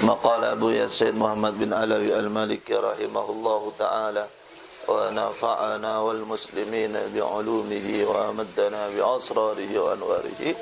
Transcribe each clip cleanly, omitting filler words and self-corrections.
Maqala Abu Yasid Muhammad bin Alawi Al-Maliki rahimahullahu ta'ala wa nafa'ana wal muslimina bi'ulumihi wa amaddana bi'asrarihi wa anwarihi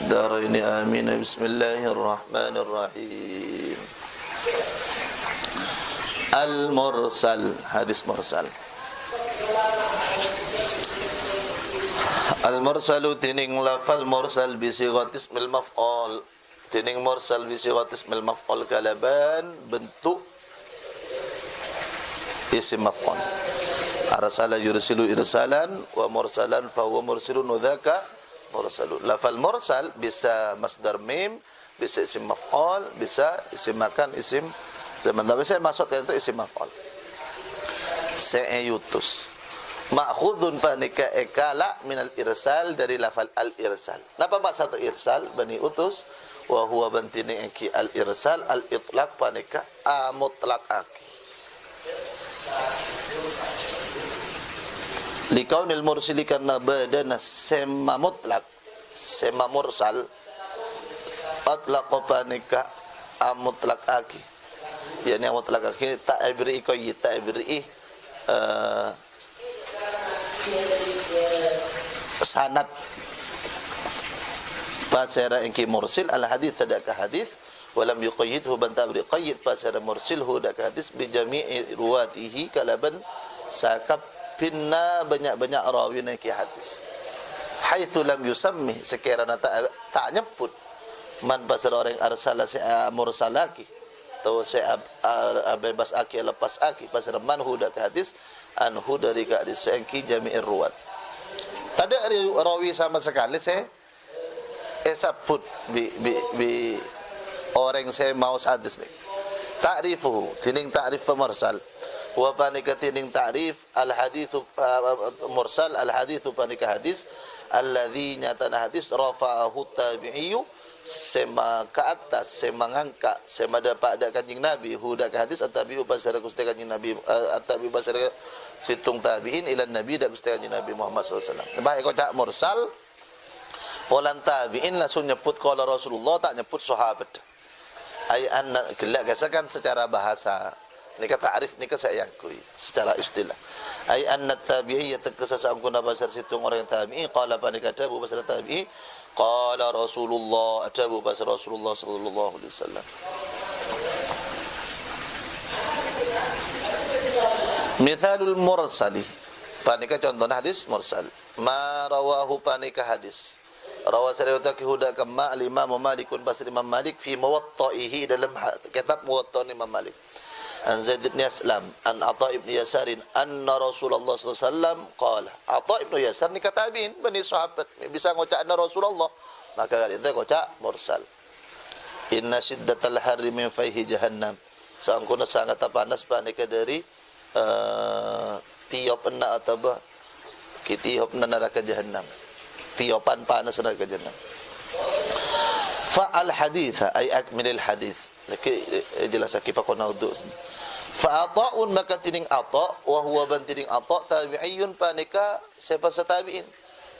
daraini amin. Bismillahirrahmanirrahim. Al-Mursal, hadis mursal. Al-Mursalu tining lafal mursal bisighat ismil maf'ul. Tining mursal bisighat ismil maf'ul kalaban bentuk isim maf'ul. Arsala yursilu irsalan wa mursalan fa huwa mursilun dzaka mursalun. Lafal mursal bisa masdar mim, bisa isim maf'ul, bisa isim makan, isim zaman. Tapi saya maksudkan itu isim maf'ul. Sa'yutus ma'khudun panika ekala minal irsal, dari lafal al-irsal. Napa maksud irsal? Bani utus. Wa huwa bantini eki al-irsal al-itlaq panika mutlaq aki. Likaunil mursili karena badana sema mutlaq, sema mursal atlaq panika mutlaq aki. Yani mutlaq aki ta'ibri qayyid ta'ibri sanad pasara engki mursil al hadis sadaka hadis walam yuqayyidhu bantabri qayyid pasara mursilhu dak hadis bi jami'i ruwatihi kalaban sakap pinna banyak-banyak rawina ki hadis haitsu lam yusammi sekiranya tak nyebut man pasara orang arsala mursalaki atau bebas aki lepas aki pasara manhu dak hadis anhu dari ka hadis engki jami'ir ruwat. Tak ada rawi sama sekali saya sabut bi orang saya mau hadis ni. Ta'rifuhu tining ta'rif mursal wa panika tining ta'rif al hadits mursal al hadits panika hadis alladzi nyatana hadis rafa'ahu tabi'iyyu sema ke atas sema ngangkat sema dapat ada kanjing nabi hudak hadis at-tabi'u basara gusti kanjing nabi at-tabi'u basara situng tabi'in ila nabi dak gusti kanjing nabi Muhammad sallallahu alaihi wasallam. Baik kocak mursal polan tabi'in langsung nyebut qala Rasulullah, tak nyebut sahabat. Ai anna kelak gasakan secara bahasa. Ni kata ta'rif ni saya akui secara istilah. Ai anna tabi'i yatakasa sangkuna basar situng orang tabi'i qala panika tabu basar tabi'i qala Rasulullah tabu basar Rasulullah sallallahu alaihi wasallam. Mithalul mursali panika contohna hadis mursal. Ma rawahu panika hadis rawa sariwataki huda kama al-imam Malikun basri Imam Malik fi muwatta'ihi dalam kitab muwatta' Imam Malik an Zaid bin Aslam an Atha ibn Yasarin anna Rasulullah sallallahu alaihi wasallam qala. Atha ibn Yasar ni katabiin bani sahabat bisa ngocak anna Rasulullah, maka itu ngocak mursal. Inna shiddatal harri min fayhi jahannam, sangkuna sangat panas panika dari tiopna atau kitiopna neraka jahannam, tiopan panas neraka jahannam. Fa al hadits ay akmilil hadits, laki jelas aki pakona uduk. Fa ata'un maka tining ata wa huwa bantining ata tabi'iyun panika siapa tabi'in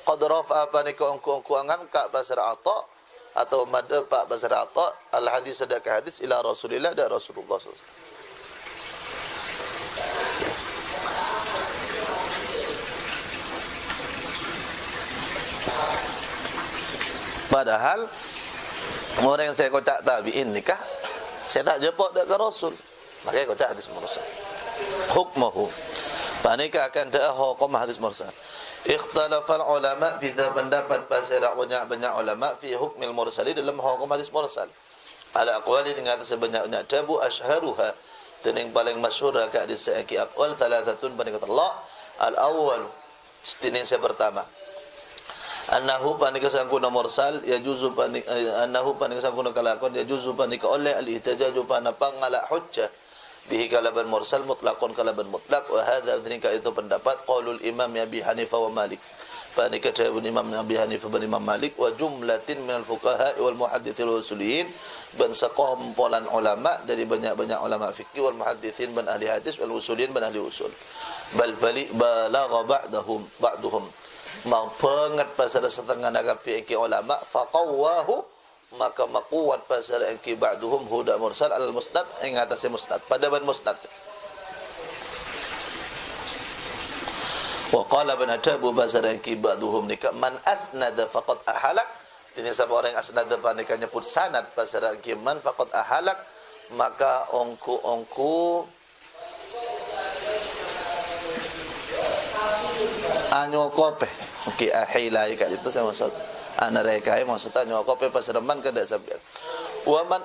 qad rafa'a panika angku angangka basar ata atau madha pak basar ata al hadis sadaka hadis ila Rasulillah da Rasulullah sallallahu alaihi wasallam. Padahal orang yang saya kocak tabi'in nikah saya tak jepok dak ke Rasul, makanya kocak hadis mursal. Hukmuhu panika akan dak hukum hadis mursal. Ikhtalafal ulama bidza pendapat pasal banyak ulama fi hukmil mursali dalam hukum hadis mursal. Ala aqwali dengan sebanyak-banyak tabu ashharuha yang paling masyhur agak disaki aqwal thalathatun panika Allah. Al-awwal stining saya pertama annahu panika sangkuna mursal yajuzu panika annahu panika sangkuna kalakon yajuzu panika oleh al-ihtajaju panapang ala hujjah bihi kalaban mursal mutlaqun kalaban mutlaq wa hadza dzalika itu pendapat qaulul imam Abi Hanifah wa Malik panika dawuh Imam Abi Hanifah dan Imam Malik wa jumlatin minal fuqaha wal muhadditsin wal usuliyin ban sekumpulan ulama dari banyak-banyak ulama fikih wal muhadditsin ban ahli hadis wal usuliyin ban ahli usul balagha ba'duhum mau pengat pasal setengah nagapi ulama faqawahu maka makuat pasal engki ba'duhum huda mursal al musnad ing atase musnad pada ban musnad. Wa qala ban atabu pasal engki ba'duhum nikah man asnada faqad ahalak. Ini siapa orang yang asnada panika nyebut sanad pasal engki man faqad ahalak, maka ongku anyokope ki ahilai kat itu saya maksud ana rekai maksudnya nyokope pasal man kada sampean waman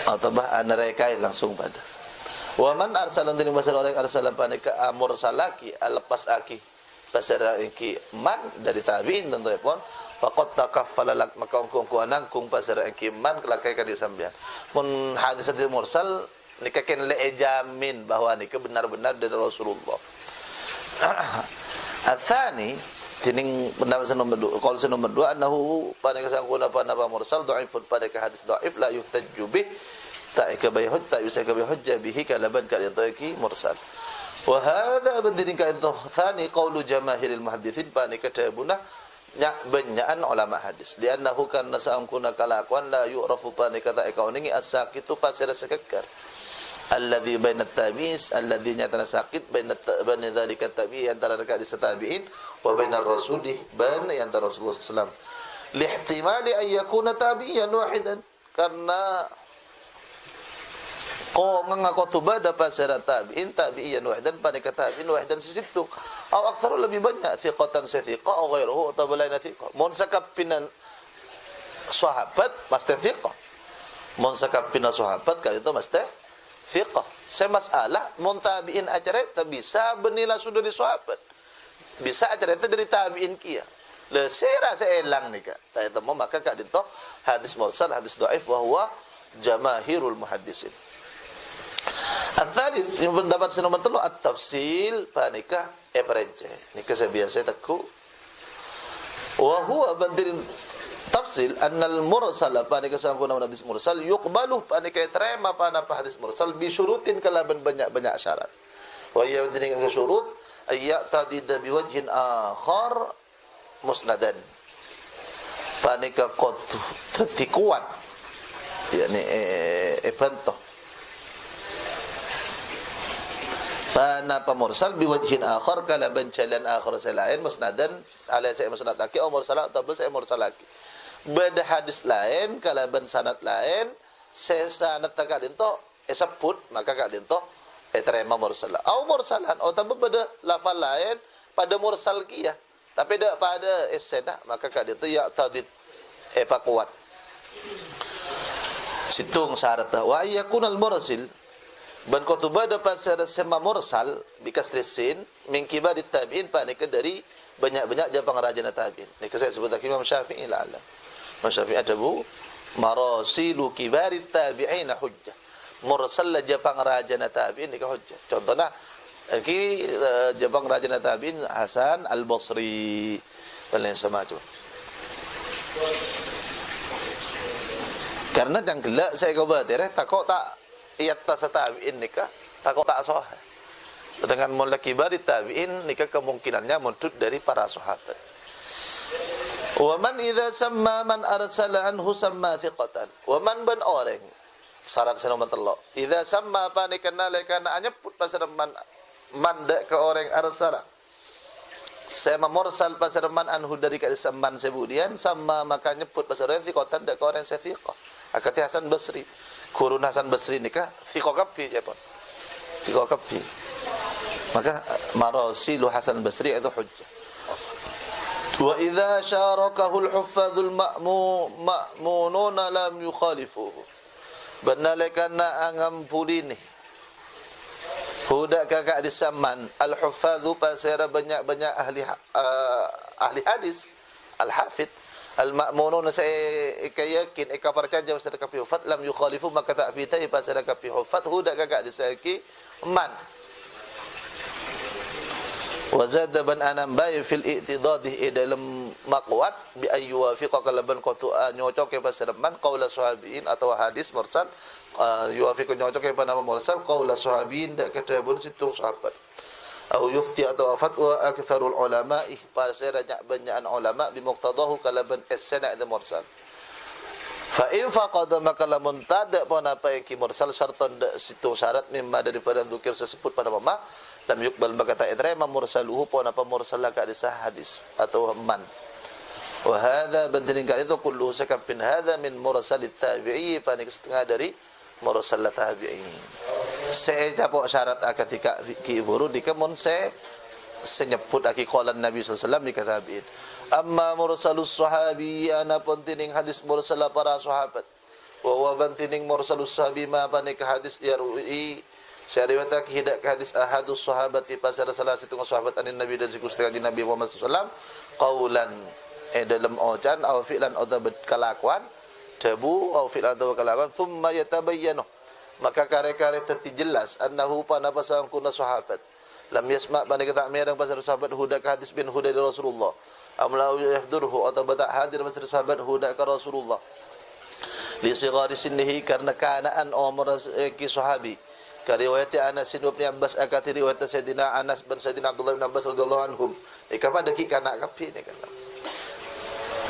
atau bah ana rekai langsung pada waman arsalan tini pasal orang arsalan panika amur salaki lepas aki pasal iki man dari tabiin tentu pun faqad takaffala lak maka ongku anangkung pasal iki man kelakai kadi sampean mun hadis mursal nikaken le jamin bahwa nikah benar-benar dari Rasulullah. Atsani jening pendapat nomor 2 qaul nomor 2 annahu pada kesangkuna pada mursal dhaifun pada hadis dhaif la yuhtajju bih ta ikabai hujjah bisa ikabai hujjah bihi kalaban ka yataki mursal wa hadha badin ka itu tsani qaulu jamaahiril muhadditsin pada katabuna nya banyakan ulama hadis di annahu kana sangkuna kalakuan la yu'rafu pada kata ikauningi as-saqitu pasir sekekar alladhi bainat tabi'is alladhi nyatana sakit bainat dzalika tabi'i antara dekat di tabi'in wa bainar rasuli bain antara Rasulullah sallallahu alaihi wasallam lihtimali an yakuna tabi'an wahidan karena ko ngako tubada pasara tabi'in tabi'an wahidan pada kata tabi'in wahidan sisitu au aktsaru lebih banyak thiqatan thiqa au ghairuhu atau balaina thiqa mun sakapinan sahabat pasti thiqa mun sakapinan sahabat kali itu mesti fiqh. Semasalah muntabiin acara itu bisa benila sudah di sahabat. Bisa acara itu dari tabiin kia. Le saya rasa elang nika. Tak temu maka kak dito hadis mursal hadis dhaif wa huwa jamaahirul muhaddisin. Al-thalith yang pendapat nomor 3 at-tafsil panika eperence. Nika sebiasa takku. Wa huwa bandirin tafsil annal mursal panika sangkuna hadis mursal yuqbalu panika terima pana hadis mursal bi syurutin kalaban banyak-banyak syarat wa ya dengan syurut ayyatadid bi wajhin akhar musnadan panika qad tikuat yakni evento pana mursal bi wajhin akhar kalaban jalan akhar selain musnadan ala sa musnad aki au mursal atau sa mursal aki beda hadis lain kalaban sanad lain sesanad kadinto sebut maka kadinto terima mursal au mursalan atau tambah beda lafal lain pada mursal kia tapi dak pada isnad maka kadinto ya tadid kuat situng syarat wa yakunal mursil ban kutubada pasal sema mursal bikasrisin min kibarit tabi'in panika dari banyak-banyak jabang rajana tabi'in ni saya sebut Imam Syafi'i la'ala Syafi'i adabu marasilu kibarit tabi'in hujjah mursal jabang rajana tabi'in ni hujjah contohnya iki jabang rajana tabi'in Hasan Al-Basri dan lain semacam karena janggelak saya kabatir takok tak iyatta tabi'in nikah takok tak sah sedangkan mulai kibarit tabi'in nikah kemungkinannya muncul dari para sahabat. Wa man idza samma man arsala anhu samma thiqatan. Wa man ban orang syarat nomor 3. Idza samma panikana lekana anyeput pasal man dak ke orang arsala. Sama mursal pasal man anhu dari ka samman sebudian sama maka nyebut pasal thiqatan dak ke orang thiqah. Akati Hasan Basri. Kurun Hasan Basri nikah thiqah kapi ya pun. Thiqah kapi. Maka marasilu Hasan Basri itu hujjah. Wa idza syarakahu al-huffazul ma'mununa lam yukhalifuhu banalekana angam pulini hudak kakak disaman al-huffazu pasara banyak-banyak ahli hadis al-hafid al-ma'mununa saya yakin eka percaya pasara kapi huffaz lam yukhalifu maka tak fitai pasara kapi huffaz hudak kakak disaki man wa zada ban anam bay fil i'tidadih dalam maqwat bi ayyu wafiqa kalaban qatu nyocoke pasal man qaula sahabiin atau hadis mursal yuwafiqu nyocoke pada mursal qaula sahabiin dak ketabun situ sahabat au yufti atau fatwa aktsarul ulama pasal banyak ulama bi muqtadahu kalaban as-sanad mursal Fa in faqada maka lamun tada pon apa yang ki mursal syarton situ syarat mimma daripada dzikir tersebut pada mama lam yuqbal maka tak terima mursaluhu pon apa mursal ka disah hadis atau man. Wa hadza banding kali itu kullu sakabin hadza min mursalit tabi'i panik setengah dari mursal tabi'i. Saya japok syarat ketika ki buru dikemun saya senyebut aki qalan Nabi sallallahu alaihi wasallam di katabiin. Amma mursalus sahabi ana pontining hadis mursal para sahabat. Wa bantining mursalus sahabi ma panik hadis yarwi saya riwayat hidak hadis ahadus sahabati pasal salah satu sahabat anin Nabi dan sikus di Nabi Muhammad sallallahu alaihi wasallam qaulan dalam ojan atau fi'lan atau kelakuan tabu atau fi'lan atau kelakuan thumma yatabayyanu maka kare-kare teti jelas annahu pana pasang kuna sahabat lam yasma' bani kata merang pasal sahabat hudak hadis bin huda dari Rasulullah amlau yahdurhu atau bata hadir pasal sahabat hudak ka Rasulullah li sigari sinnihi karena kanaan umur ki sahabi ka riwayat Anas bin Abbas akati riwayat Sayyidina Anas bin Sayyidina Abdullah bin Abbas radhiyallahu anhum ikamada ki kana kapi ni kan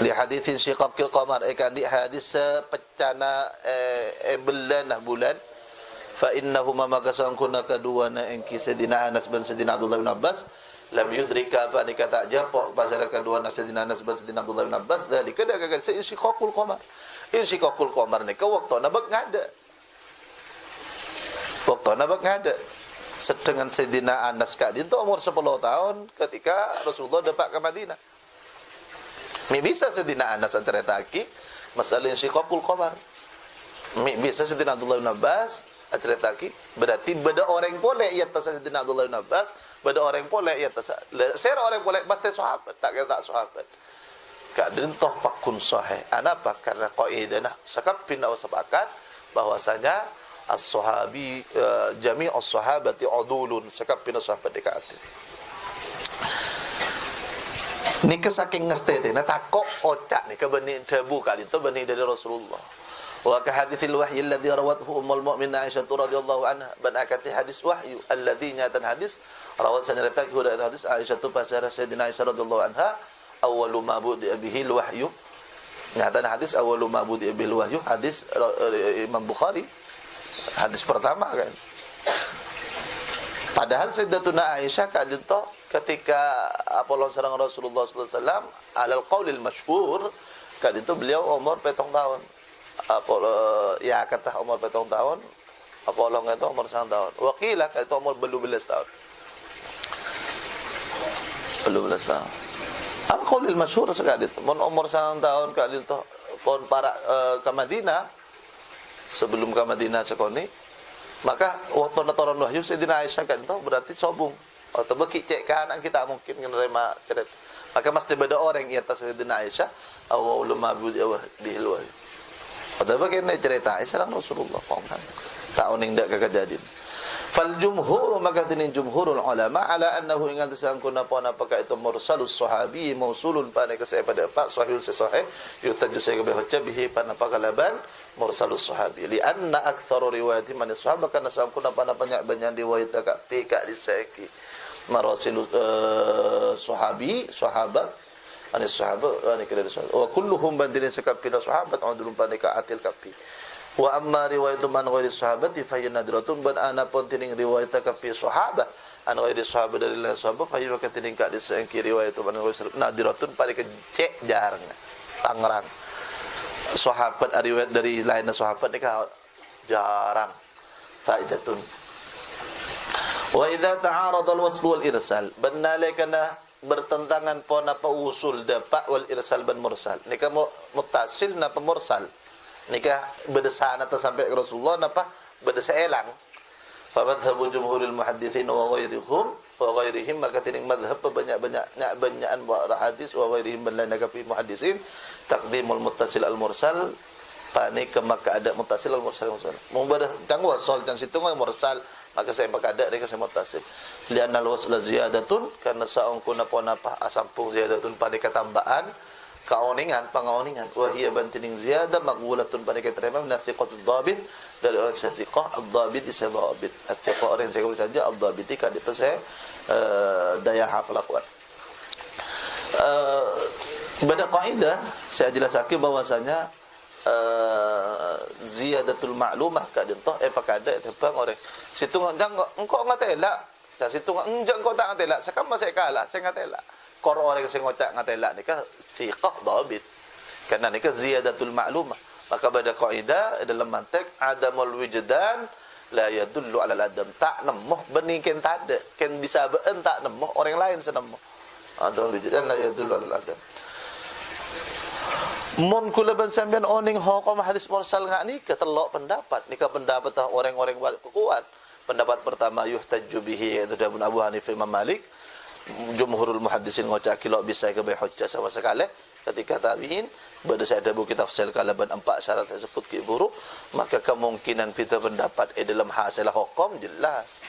li haditsin syiqaqil qamar ikan di hadis pecana bulan fa innahuma magasangkuna kaduana engki Sayyidina Anas bin Sayyidina Abdullah bin Abbas lam yudrika apa ni kata japok pasal kedua Sayyidina Anas bin Sayyidina Abdullah bin Abbas dalika daga syiqaqul qamar syiqaqul qamar ni ka waktuna bak ngada waktuna bak ngada sedangkan Sayyidina Anas ka dinto umur 10 tahun ketika Rasulullah dapat ke Madinah. Mi bisa Sayyidina Anas cerita-ki masalah syiqaqul qamar. Mi bisa Sayyidina Abdullah bin Abbas cerita-ki berarti beda orang boleh ia tas Sayyidina Abdullah bin Abbas, beda orang boleh ia tas. Ser orang boleh pasti sahabat, tak kira tak sahabat. Kadin toh pakun sahih. Anapa? Karena qaidah sakapin atau sepakat bahwasanya as-sahabi jami'us sahabati udulun sakapin sahabat dikatakan. Ni saking ngestete na takok ocak ni ke benih debu kali itu benih dari Rasulullah. Wa ka haditsil wahyi alladhi rawathu ummul mu'minin Aisyah radhiyallahu anha ban akati hadis wahyu alladhi nyatan hadis rawat sanarita huda hadis Aisyah tu pasara Sayyidina Aisyah radhiyallahu anha awwalu ma budi'a bihi wahyu nyatan hadis awwalu ma budi'a bil wahyu hadis Imam Bukhari hadis pertama kan. Padahal Sayyidatuna Aisyah kadito ketika apolon sareng Rasulullah sallallahu alaihi wasallam alal qaulil masyhur kadito beliau umur 7 tahun. Ya kata umur 7 tahun, apolong itu umur 1 tahun. Waqilah itu umur 12 tahun. 12 tahun. Al qaulil masyhur sekali itu umur 1 tahun kadito pon para ke Madinah sebelum ke Madinah sekoni maka waktu turun wahyu Sayyidina Aisyah kan itu berarti sobung atau beki cek ke anak kita mungkin menerima cerita maka mesti beda orang yang atas Sayyidina Aisyah awal mabud bihil wahyu atau bagaimana cerita Aisyah Rasulullah kan tak uning dak kejadian fal jumhur maka tinin jumhurul ulama ala annahu ingat sangkuna pon apakah itu mursalus sahabi mausulun pada kesai pada pak sahih sahih yutaju saya ke baca bihi pada pakalaban mursalus sahabi li anna aktsaru riwayati man sahabat kana sangkuna pada banyak riwayat ka pika diseki marasil sahabi sahabat anis sahabat ani kira sahabat wa kulluhum bandilin sakapina sahabat adulun pada ka atil kapi wa amma riwayatu man ghairi sahabati fa yanadratun ban ana pun tining riwayat ka pi sahabat an ghairi sahabat dari lain sahabat fa yuka tining ka disengki riwayat man ghairi nadiratun pada ke cek jarang tangerang sahabat riwayat dari lain sahabat ni ka jarang faidatun wa idza ta'arada al-wasl wal irsal banalakana bertentangan pon apa usul dapat wal irsal ban mursal nikah muttasil napa mursal nikah bedesana ta sampai ke Rasulullah napa bedesa elang fa madhhabu jumhuril muhadditsin wa ghairihim maka tining madhhab banyak-banyakan hadis wa ghairihim ban lain kafi muhaddisin taqdimul muttasil al mursal pani ke maka ada muttasil al mursal mung bada cangwa sol dan situ mursal maka saya maka ada dia saya muttasil lianna al wasla ziyadatun karena saungkuna pon apa asampung ziyadatun pani ketambahan kaoningan pangaoningan wa hiya bantining ziyadah maqbulatun pada keterima min thiqatul dhabit dari orang thiqah ad-dhabit isa dhabit at-thiqah orang saya saja ad-dhabit kan itu saya daya hafal kuat pada kaidah saya jelaskan bahwasanya ziyadatul ma'lumah ka dintoh pakada tepang orang situ ngajang engko ngatela sa situ enjang engko tak ngatela sakam saya kalah saya ngatela kor orang sing ngocak ngatela nikah thiqah dhabit karena nikah ziyadatul ma'lumah maka pada kaidah dalam mantik adamul wijdan la yadullu ala al-adam tak nemoh bening ken tade ken bisa beun tak nemoh orang lain senemoh adamul wijdan la yadullu ala al-adam mun kula ban sampean oning hukum hadis mursal ngak ni ketelok pendapat nikah pendapat orang-orang kuat pendapat pertama yuhtajju bihi itu dari Abu Hanifah Imam Malik jumhurul muhaddisin ngocak kilo bisa ke bayi hujjah sama sekali ketika tabi'in berdasar dabu kitab fasil kalaban 4 syarat tersebut ke buruk maka kemungkinan kita pendapat dalam hasil hukum jelas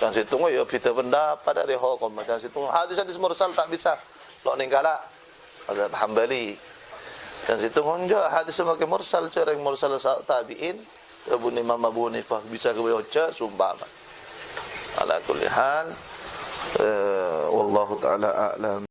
jangan situ ya kita pendapat dari hukum macam situ hadis mursal tak bisa lo ninggala mazhab Hambali dan situ ngonjo hadis sebagai mursal cereng mursal tabi'in Abu Imam Abu Hanifah bisa ke bayi hujjah sumpama ala kulli hal wallahu taala a'lam.